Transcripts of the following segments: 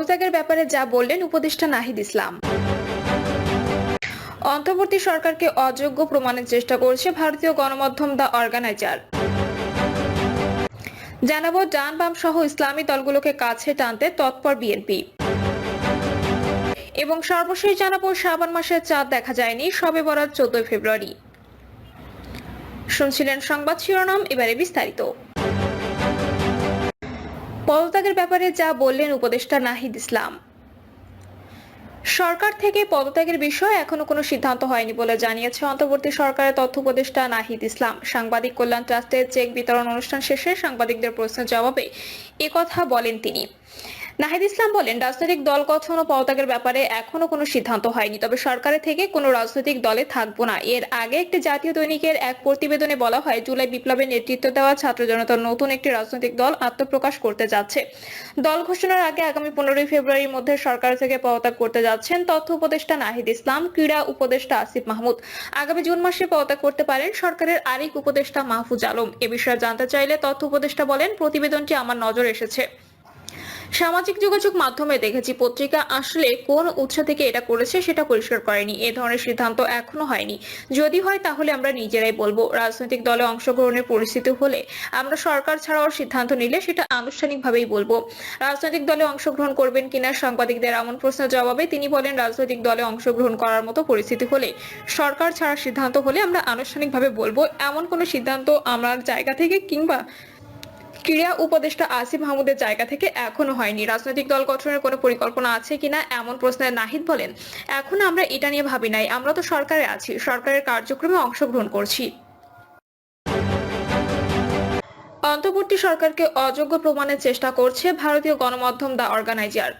পদত্যাগের ব্যাপারে যা বললেন উপদেষ্টা নাহিদ ইসলাম। অন্তর্বর্তী সরকারকে অযোগ্য প্রমাণের চেষ্টা করছে ভারতীয় গণমাধ্যম দ্য অর্গানাইজার। জানাবো ডান বাম সহ ইসলামী দলগুলোকে কাছে টানতে তৎপর বিএনপি। এবং সর্বশেষ জানাবো শ্রাবণ মাসের চাঁদ দেখা যায়নি, শবে বরাত 14 ফেব্রুয়ারি। শুনছিলেন সংবাদ শিরোনাম, এবারে বিস্তারিত। পদত্যাগের ব্যাপারে যা বললেন উপদেষ্টা নাহিদ ইসলাম। সরকার থেকে পদত্যাগের বিষয়ে এখনো কোনো সিদ্ধান্ত হয়নি বলে জানিয়েছে অন্তর্বর্তী সরকারের তথ্য উপদেষ্টা নাহিদ ইসলাম। সাংবাদিক কল্যাণ ট্রাস্টের চেক বিতরণ অনুষ্ঠান শেষে সাংবাদিকদের প্রশ্নের জবাবে একথা বলেন তিনি। নাহিদ ইসলাম বলেন, রাজনৈতিক দল গঠন ও পদত্যাগের ব্যাপারে এখনো কোনো সিদ্ধান্ত হয়নি, তবে সরকারের থেকে কোনো রাজনৈতিক দলে থাকবো না। এর আগে একটি জাতীয় দৈনিকের এক প্রতিবেদনে বলা হয়, জুলাই বিপ্লবের নেতৃত্ব দেওয়া ছাত্র জনতার নতুন একটি রাজনৈতিক দল আত্মপ্রকাশ করতে যাচ্ছে। দল ঘোষণার আগে আগামী 15 ফেব্রুয়ারির মধ্যে সরকার থেকে পদত্যাগ করতে যাচ্ছেন তথ্য উপদেষ্টা নাহিদ ইসলাম। ক্রীড়া উপদেষ্টা আসিফ মাহমুদ আগামী জুন মাসে পদত্যাগ করতে পারেন। সরকারের আরেক উপদেষ্টা মাহফুজ আলম এ বিষয়ে জানতে চাইলে তথ্য উপদেষ্টা বলেন, প্রতিবেদনটি আমার নজরে এসেছে, সামাজিক যোগাযোগ মাধ্যমে দেখেছি, পত্রিকা আসলে কোন উৎস থেকে এটা করেছে সেটা পরিষ্কার করেনি। এ ধরনের সিদ্ধান্ত এখনো হয়নি, যদি হয় তাহলে আমরা নিজেরাই বলবো। রাজনৈতিক দলে অংশগ্রহণের পরিস্থিতি হলে আমরা সরকার ছাড়াও সিদ্ধান্ত নিলে সেটা আনুষ্ঠানিকভাবেই বলবো। রাজনৈতিক দলে অংশগ্রহণ করবেন কিনা সাংবাদিকদের এমন প্রশ্নের জবাবে তিনি বলেন, রাজনৈতিক দলে অংশগ্রহণ করার মতো পরিস্থিতি হলে, সরকার ছাড়া সিদ্ধান্ত হলে আমরা আনুষ্ঠানিকভাবে বলবো। এমন কোনো সিদ্ধান্ত আমার জায়গা থেকে কিংবা ক্রীড়া উপদেষ্টা আসিফ মাহমুদের জায়গা থেকে এখনো হয়নি। রাজনৈতিক দল গঠনের কোনো পরিকল্পনা আছে কিনা এমন প্রশ্নে নাহিদ বলেন, এখন আমরা এটা নিয়ে ভাবি নাই, আমরা তো সরকারে আছি, সরকারের কার্যক্রমে অংশগ্রহণ করছি। অন্তর্বর্তী সরকারকে অযোগ্য প্রমাণের চেষ্টা করছে ভারতীয় গণমাধ্যম দ্য অর্গানাইজার।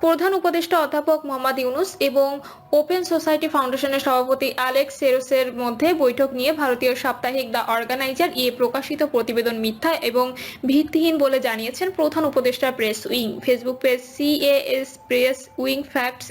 প্রধান উপদেষ্টা অধ্যাপক মোহাম্মদ ইউনুস এবং ওপেন সোসাইটি ফাউন্ডেশনের সভাপতি অ্যালেক্স সেরোসের মধ্যে বৈঠক নিয়ে ভারতীয় সাপ্তাহিক দ্য অর্গানাইজার প্রকাশিত প্রতিবেদন মিথ্যা এবং ভিত্তিহীন বলে জানিয়েছেন প্রধান উপদেষ্টা press wing. Facebook page CAS press wing facts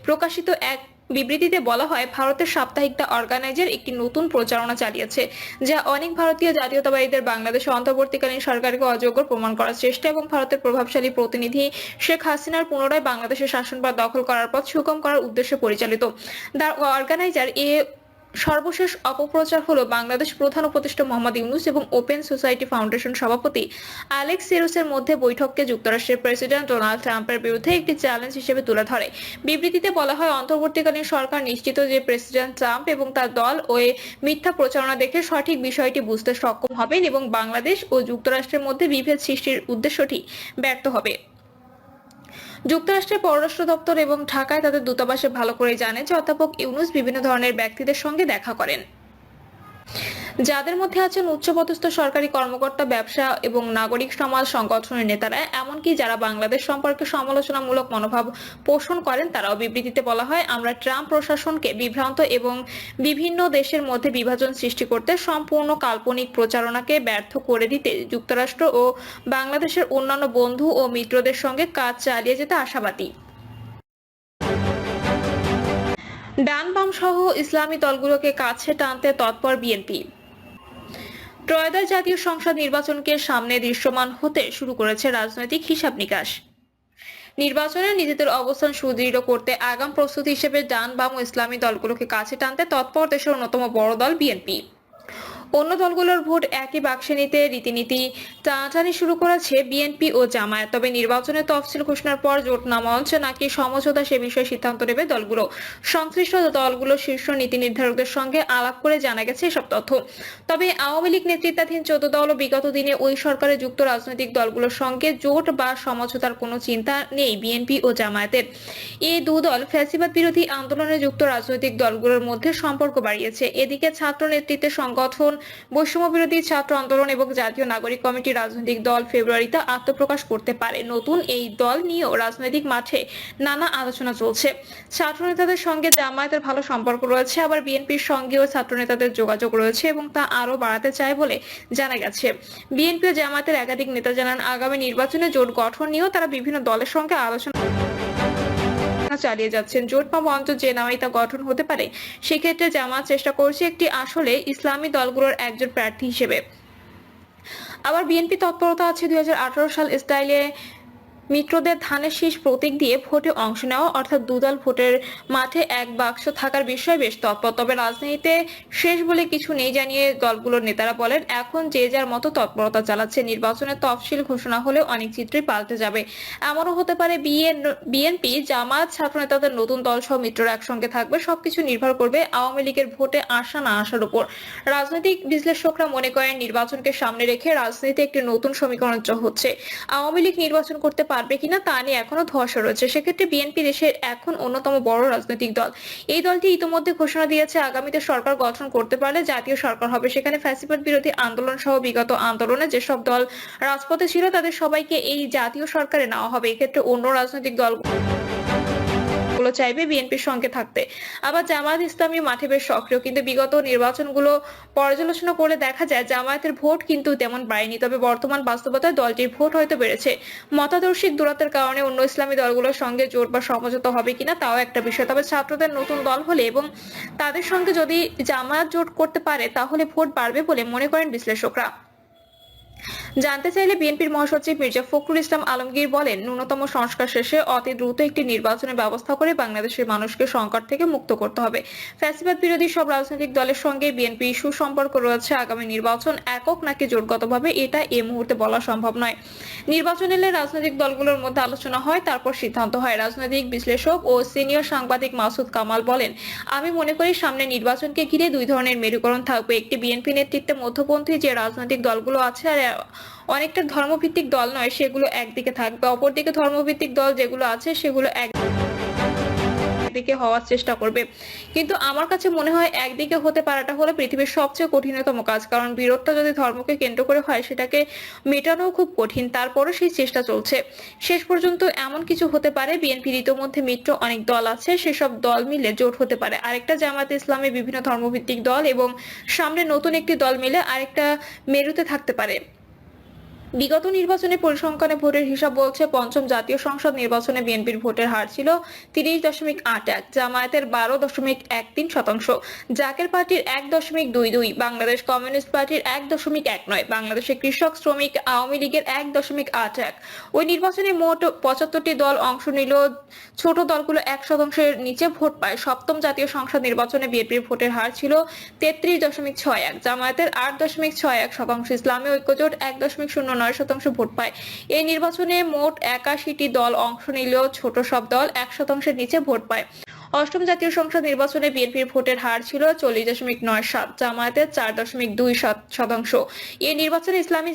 প্রকাশিত এক বিবৃতিতে বলা হয়, ভারতের সাপ্তাহিক দ্য অর্গানাইজার একটি নতুন প্রচারণা চালিয়েছে, যা অনেক ভারতীয় জাতীয়তাবাদীদের বাংলাদেশে অন্তর্বর্তীকালীন সরকারকে অযোগ্য প্রমাণ করার চেষ্টা এবং ভারতের প্রভাবশালী প্রতিনিধি শেখ হাসিনার পুনরায় বাংলাদেশের শাসনভার দখল করার পথ সুগম করার উদ্দেশ্যে পরিচালিত। দ্য অর্গানাইজার সর্বশেষ অপপ্রচার হলো বাংলাদেশ প্রধান উপদেষ্টা মোহাম্মদ ইউনুস এবং ওপেন সোসাইটি ফাউন্ডেশন সভাপতি অ্যালেক্স সেরোসের মধ্যে বৈঠককে যুক্তরাষ্ট্রের প্রেসিডেন্ট ডোনাল্ড ট্রাম্পের বিরুদ্ধে একটি চ্যালেঞ্জ হিসেবে তুলে ধরে। বিবৃতিতে বলা হয়, অন্তর্বর্তীকালীন সরকার নিশ্চিত যে প্রেসিডেন্ট ট্রাম্প এবং তার দল মিথ্যা প্রচারণা দেখে সঠিক বিষয়টি বুঝতে সক্ষম হবেন এবং বাংলাদেশ ও যুক্তরাষ্ট্রের মধ্যে বিভেদ সৃষ্টির উদ্দেশ্যটি ব্যর্থ হবে। যুক্তরাষ্ট্রের পররাষ্ট্র দপ্তর এবং ঢাকায় তাদের দূতাবাসে ভালো করে জানে যে অধ্যাপক ইউনুস বিভিন্ন ধরনের ব্যক্তিদের সঙ্গে দেখা করেন, যাদের মধ্যে আছেন উচ্চপদস্থ সরকারি কর্মকর্তা, ব্যবসা এবং নাগরিক সমাজ সংগঠনের নেতারা, এমনকি যারা বাংলাদেশ সম্পর্কে সমালোচনামূলক মনোভাব পোষণ করেন তারাও। বিবৃতিতে বলা হয়, আমরা ট্রাম্প প্রশাসনকে বিভ্রান্ত এবং বিভিন্ন দেশের মধ্যে বিভাজন সৃষ্টি করতে সম্পূর্ণ কাল্পনিক প্রচারণাকে ব্যর্থ করে দিতে যুক্তরাষ্ট্র ও বাংলাদেশের অন্যান্য বন্ধু ও মিত্রদের সঙ্গে কাজ চালিয়ে যেতে আশাবাদী। ডান বাম সহ ইসলামী দলগুলোকে কাছে টানতে তৎপর বিএনপি। ত্রয়োদশ জাতীয় সংসদ নির্বাচনকে সামনে দৃশ্যমান হতে শুরু করেছে রাজনৈতিক হিসাব নিকাশ। নির্বাচনে নিজেদের অবস্থান সুদৃঢ় করতে আগাম প্রস্তুতি হিসেবে ডান বাম ও ইসলামী দলগুলোকে কাছে টানতে তৎপর দেশের অন্যতম বড় দল বিএনপি। অন্য দলগুলোর ভোট একই বাক্সে নিতে রীতিনীতি টানাটানি শুরু করেছে বিএনপি ও জামায়াত। তবে নির্বাচনের তফসিল ঘোষণার পর জোট নামা হচ্ছে নাকি সমঝোতা সে বিষয়ে সিদ্ধান্ত নেবে দলগুলো। সংশ্লিষ্ট দলগুলোর শীর্ষ নীতি নির্ধারকদের সঙ্গে আলাপ করে জানা গেছে এসব তথ্য। তবে আওয়ামী লীগ নেতৃত্বাধীন 14 দল বিগত দিনে ওই সরকারে যুক্ত রাজনৈতিক দলগুলোর সঙ্গে জোট বা সমঝোতার কোনো চিন্তা নেই বিএনপি ও জামায়াতের। এই দুদল ফ্যাসিবাদ বিরোধী আন্দোলনে যুক্ত রাজনৈতিক দলগুলোর মধ্যে সম্পর্ক বাড়িয়েছে। এদিকে ছাত্র নেতৃত্বের সংগঠন বৈষম্য বিরোধী ছাত্র আন্দোলন এবং জাতীয় নাগরিক কমিটি রাজনৈতিক দল ফেব্রুয়ারিতে আত্মপ্রকাশ করতে পারে। নতুন এই দল নিয়েও রাজনৈতিক মাঠে নানা আলোচনা চলছে। ছাত্র নেতাদের সঙ্গে জামায়াতের ভালো সম্পর্ক রয়েছে, আবার বিএনপির সঙ্গেও ছাত্র নেতাদের যোগাযোগ রয়েছে এবং তা আরো বাড়াতে চায় বলে জানা গেছে। বিএনপি ও জামায়াতের একাধিক নেতা জানান, আগামী নির্বাচনে জোট গঠন নিয়েও তারা বিভিন্ন দলের সঙ্গে আলোচনা চালিয়ে যাচ্ছেন। জোট বা মঞ্চ যে নামেই তা গঠন হতে পারে, সেক্ষেত্রে জামায়াত চেষ্টা করছে একটি আসলে ইসলামী দলগুলোর একজন প্রার্থী হিসেবে। আবার বিএনপি তৎপরতা আছে 2018 সাল স্টাইলে মিত্রদের ধানের শীষ প্রতীক দিয়ে ভোটে অংশ নেওয়া অর্থাৎ দুদল ভোটের মাঠে এক বাক্স থাকার বিষয়ে বেশ তৎপর। তবে রাজনীতিতে শেষ বলে কিছু নেই জানিয়ে দলগুলোর নেতারা বলেন, এখন যে যার মতো তৎপরতা চালাচ্ছে। নির্বাচনের তফসিল ঘোষণা হলে অনেক চিত্রই পাল্টে যাবে। এমনও হতে পারে বিএনপি, জামায়াত, ছাত্রনেতাদের নতুন দল সহ মিত্ররা একসঙ্গে থাকবে। সবকিছু নির্ভর করবে আওয়ামী লীগের ভোটে আসা না আসার উপর। রাজনৈতিক বিশ্লেষকরা মনে করেন, নির্বাচনকে সামনে রেখে রাজনীতিতে একটি নতুন সমীকরণ হচ্ছে। আওয়ামী লীগ নির্বাচন করতে পারবে কিনা তা নিয়ে এখনো ধোঁয়াশা রয়েছে। সেক্ষেত্রে বিএনপি দেশের এখন অন্যতম বড় রাজনৈতিক দল। এই দলটি ইতিমধ্যে ঘোষণা দিয়েছে, আগামীতে সরকার গঠন করতে পারলে জাতীয় সরকার হবে। সেখানে ফ্যাসিবাদ বিরোধী আন্দোলন সহ বিগত আন্দোলনে যেসব দল রাজপথে ছিল তাদের সবাইকে এই জাতীয় সরকারে নেওয়া হবে। এক্ষেত্রে অন্য রাজনৈতিক দল চাইবে বিএনপির সঙ্গে থাকতে। আবার জামায়াত ইসলামী মাঠে বেশ সক্রিয়, কিন্তু বিগত নির্বাচনগুলো পর্যালোচনা করে দেখা যায় জামায়াতের ভোট কিন্তু তেমন বাড়েনি। তবে বর্তমান বাস্তবতায় দলটির ভোট হয়তো বেড়েছে। মতাদর্শিক দূরত্বের কারণে অন্য ইসলামী দলগুলোর সঙ্গে জোট বা সমঝোতা হবে কিনা তাও একটা বিষয়। তবে ছাত্রদের নতুন দল হলে এবং তাদের সঙ্গে যদি জামায়াত জোট করতে পারে তাহলে ভোট বাড়বে বলে মনে করেন বিশ্লেষকরা। জানতে চাইলে বিএনপির মহাসচিব মির্জা ফখরুল ইসলাম আলমগীর বলেন, ন্যূনতম সংস্কার শেষে অতি দ্রুত একটি নির্বাচনের ব্যবস্থা করে বাংলাদেশের মানুষকে সংকট থেকে মুক্ত করতে হবে। ফ্যাসিবাদ বিরোধী সব রাজনৈতিক দলের সঙ্গে বিএনপি সুসম্পর্ক রয়েছে। আগামী নির্বাচন একক নাকি জোটগতভাবে এটা এই মুহূর্তে বলা সম্ভব নয়। নির্বাচন এলে রাজনৈতিক দলগুলোর মধ্যে আলোচনা হয়, তারপর সিদ্ধান্ত হয়। রাজনৈতিক বিশ্লেষক ও সিনিয়র সাংবাদিক মাসুদ কামাল বলেন, আমি মনে করি সামনে নির্বাচনকে ঘিরে দুই ধরনের মেরুকরণ থাকবে। একটি বিএনপি নেতৃত্বে মধ্যপন্থী যে রাজনৈতিক দলগুলো আছে আর অনেকটা ধর্মভিত্তিক দল নয়, সেগুলো একদিকে থাকবে। অপরদিকে ধর্মভিত্তিক দল যেগুলো আছে সেগুলো একদিকে হওয়ার চেষ্টা করবে। কিন্তু আমার কাছে মনে হয় একদিকে হতে পারাটা হলো পৃথিবীর সবচেয়ে কঠিনতম কাজ। কারণ বিরোধটা যদি ধর্মকে কেন্দ্র করে হয় সেটাকে মেটানো খুব কঠিন। তারপরও সেই চেষ্টা চলছে। শেষ পর্যন্ত এমন কিছু হতে পারে, বিএনপির ইতোমধ্যে মিত্র অনেক দল আছে, সেসব দল মিলে জোট হতে পারে। আরেকটা জামায়াতে ইসলামী, বিভিন্ন ধর্মভিত্তিক দল এবং সামনে নতুন একটি দল মিলে আরেকটা মেরুতে থাকতে পারে। বিগত নির্বাচনে পরিসংখ্যানে ভোটের হিসাব বলছে, পঞ্চম জাতীয় সংসদ নির্বাচনে বিএনপির ভোটের হার ছিল 30.81, জামায়াতের 12.13%, জাকের পার্টির 1.22, বাংলাদেশ কমিউনিস্ট পার্টির 1.19, বাংলাদেশের কৃষক শ্রমিক আওয়ামী লীগের 1.81। ওই নির্বাচনে মোট 75টি দল অংশ নিল। ছোট দলগুলো 1%-এর নিচে ভোট পায়। সপ্তম জাতীয় সংসদ নির্বাচনে বিএনপির ভোটের হার ছিল 33.61, জামায়াতের 8.61%, ইসলামী ঐক্যজোট 1.09% ভোট পায়। এই নির্বাচনে মোট 81টি দল অংশ নিলেও ছোট সব দল 1%-এর নিচে ভোট পায়। অষ্টম জাতীয় সংসদ নির্বাচনে বিএনপির ভোটের হার ছিল 40.97, জামায়াতের 4.27%। এই নির্বাচনে ইসলামী